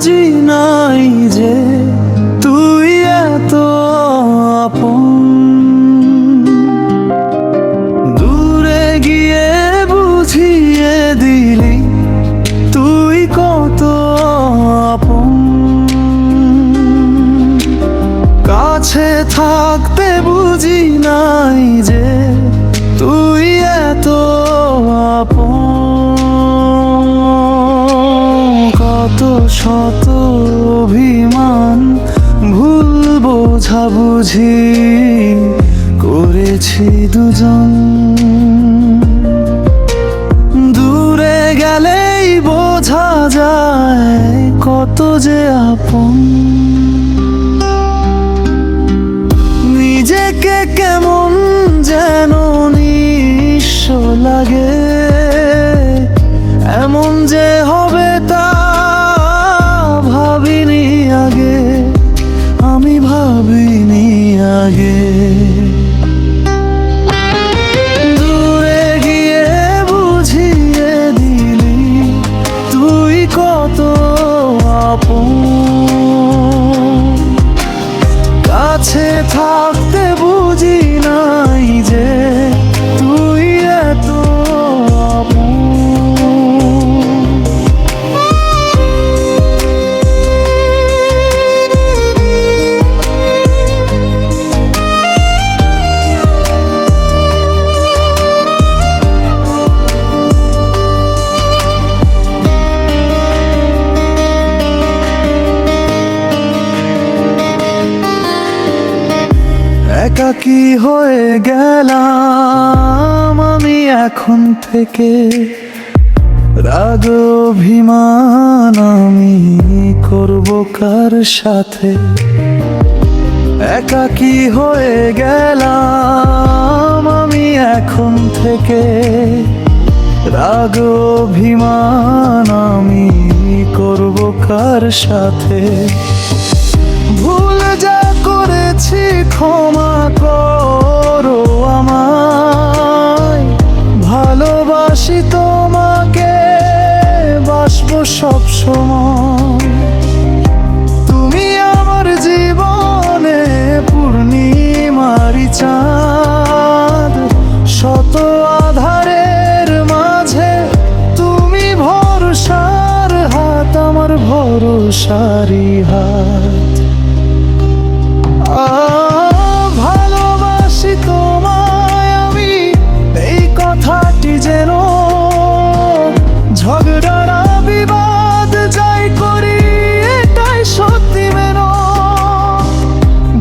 বুঝি নাই যে তুই এত আপন। দূরে গিয়ে বুঝিয়ে দিলি তুই কত আপন। কাছে থাকতে বুঝি নাই যে তুই এত আপন। কত শত অভিমান ভুল বোঝাবুঝি করেছি দুজন। দূরে গেলেই বোঝা যায় কত যে আপন। নিজেকে কেমন যেন নিঃস্ব লাগে, এমন যে হবে তা ভাবিনি আগে, আমি ভাবিনি আগে। দূরে গিয়ে বুঝিয়ে দিলি তুই কত আপন। কাছে থাকতে বুঝি নাই যে তুই এত আপন। একাকী হয়ে গেলাম আমি এখন থেকে, রাগ অভিমান আমি করব কার সাথে। একাকী হয়ে গেলাম আমি এখন থেকে, রাগ অভিমান আমি করব কার সাথে। ভুল যা করেছি ক্ষমা করো আমায়, ভালোবাসি তোমাকে বাসবো সব সময়। তুমি আমার জীবনে পূর্ণিমারি চাঁদ, শত আধারের মাঝে তুমি ভরসার হাত, আমার ভরসারি হাত। ভালোবাসি তোমায় আমি এই কথাটি যেন, ঝগড়া বিবাদ যাই করি এটাই সত্যি মেন।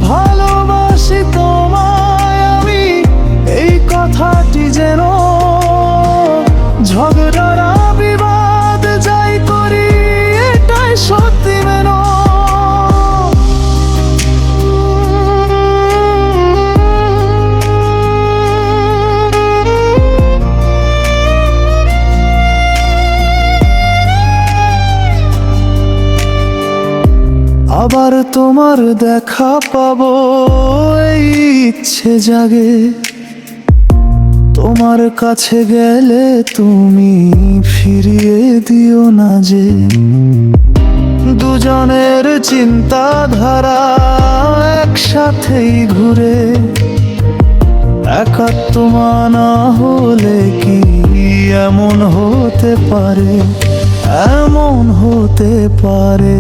ভালোবাসি তোমায় আমি এই কথাটি যেন, ঝগড়া বিবাদ যাই করি এটাই সত্যি মেন। আবার তোমার দেখা পাবো এই ইচ্ছে জাগে, তোমার কাছে গেলে তুমি ফিরিয়ে দিও না যে। দুজনের চিন্তাধারা একসাথেই ঘুরে, একাত্ম মানা হলে কি এমন হতে পারে, এমন হতে পারে।